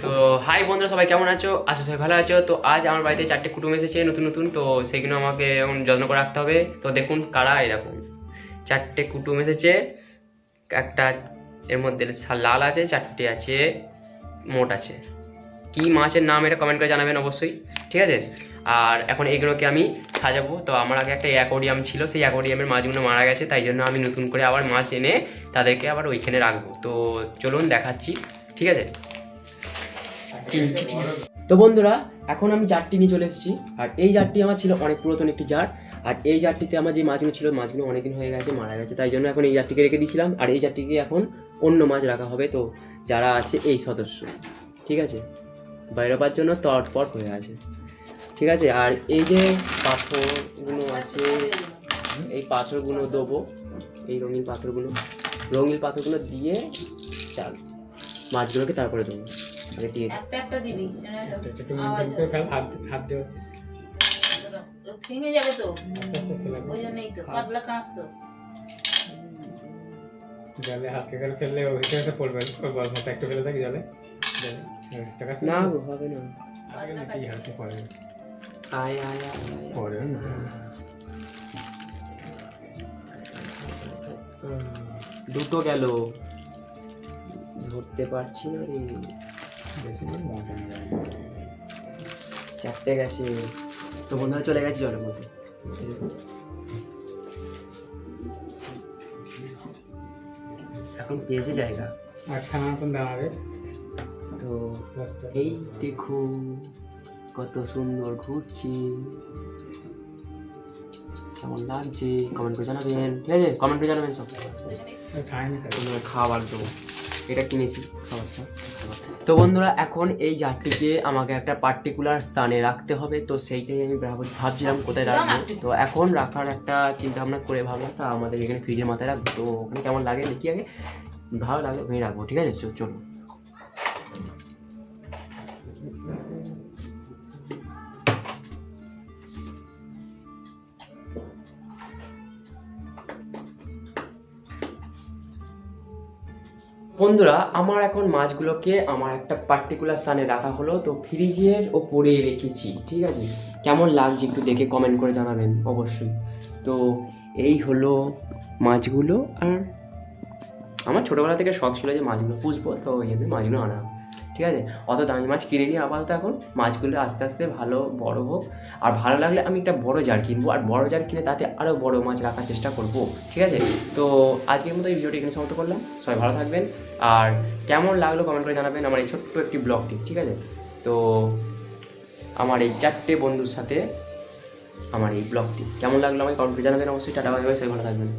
তো হাই বন্ধুরা, সবাই কেমন আছো? আশা সবাই ভালো আছো। তো আজ আমার বাড়িতে 4টে কুটুম এসেছে নতুন নতুন, তো সেগুলো আমাকে এখন যত্ন করে রাখতে হবে। তো দেখুন কারা, এই দেখুন 4টে কুটুম এসেছে। একটা এর মধ্যে লাল আছে, 4টে আছে মোট আছে। কি মাছের নাম এটা কমেন্ট করে জানাবেন অবশ্যই, ঠিক আছে? আর এখন এইগুলোকে আমি সাজাবো। তো আমার আগে একটা অ্যাকোরিয়াম ছিল, সেই অ্যাকোরিয়ামের মাছগুলো মারা গেছে, তাই জন্য আমি নতুন করে আবার মাছ এনে তাদেরকে আবার ওইখানে রাখবো। তো চলুন দেখাচ্ছি, ঠিক আছে? তো বন্ধুরা, এখন আমি জারটি নিয়ে চলে এসেছি। আর এই জারটি আমার ছিল অনেক পুরাতন একটি জার। আর এই জারটিতে আমার যে মাছগুলো ছিল, মাছগুলো অনেকদিন হয়ে গেছে, মারা গেছে, তাই জন্য এখন এই জারটিকে রেখে দিয়েছিলাম। আর এই জারটিকে এখন অন্য মাছ রাখা হবে। তো যারা আছে এই সদস্য, ঠিক আছে, বাইরেবার জন্য তৎপর হয়ে আছে, ঠিক আছে? আর এই যে পাথরগুলো আছে, এই পাথরগুলো দেবো, এই রঙিন পাথরগুলো দিয়ে চাল মাছগুলোকে তারপরে দেবো। আগে দিয়ে একটা দিবি, হাত দেওয়া ভেঙে যাবে তো, ওই জন্যই তো পাতলা কাঁচ তো জলে হালকা করে ফেললে ওই ভিতরে পড়বে, বল মতো একটু ফেলে থাকি জলে। না গো, হবে না। কি হাসি পড়ে আয় আয় আয় পড়ে না। দুটো গেল, ধরতে পারছি না রে। বেশি মজা নেই। 4টে গেছে। তো বন্ধুরা চলে গেছে জলের মধ্যে। এখন পেয়েছে জায়গা। আর খানা কোন দাঁড়াবে? তো এই দেখো কত সুন্দর ঘুরছি, কেমন লাগছে কমেন্ট করে জানাবেন, ঠিক আছে? কমেন্ট করে জানাবেন সব। খাবার দেবো, এটা কিনেছি খাবারটা। তো বন্ধুরা, এখন এই জারটিকে আমাকে একটা পার্টিকুলার স্থানে রাখতে হবে। তো সেইটাই আমি ভাবছিলাম কোথায় রাখবো। তো এখন রাখার একটা চিন্তা ভাবনা করে ভাবলাম তা আমাদের এখানে ফ্রিজের মাথায় রাখবো। তো ওখানে কেমন লাগে দেখি, আগে ভালো লাগলে ওখানে রাখবো, ঠিক আছে? চলো। বন্ধুরা, আমার এখন মাছগুলোকে আমার একটা পার্টিকুলার স্থানে রাখা হলো। তো ফ্রিজের ওপরে রেখেছি, ঠিক আছে? কেমন লাগছে একটু দেখে কমেন্ট করে জানাবেন অবশ্যই। তো এই হলো মাছগুলো। আর আমার ছোটোবেলা থেকে শখ ছিল যে মাছগুলো পুষবো, তো ওই জন্য মাছগুলো আনা, ঠিক আছে? অত দামি মাছ কিনে নিয়ে আপাতত এখন মাছগুলো আস্তে আস্তে ভালো বড় হোক। আর ভালো লাগলে আমি একটা বড় জার কিনবো, আর বড় জার কিনে তাতে আরও বড় মাছ রাখার চেষ্টা করবো, ঠিক আছে? তো আজকের মতো এই ভিডিওটি এখানে সমাপ্ত করলাম। সবাই ভালো থাকবেন, আর কেমন লাগলো কমেন্ট করে জানাবেন আমার এই ছোট্ট একটি ব্লগটি, ঠিক আছে? তো আমার এই 4টে বন্ধুর সাথে আমার এই ব্লগটি কেমন লাগলো আমাকে কমেন্ট করে জানাবেন অবশ্যই। টাটা, বাই বাই, সবাই ভালো থাকবেন।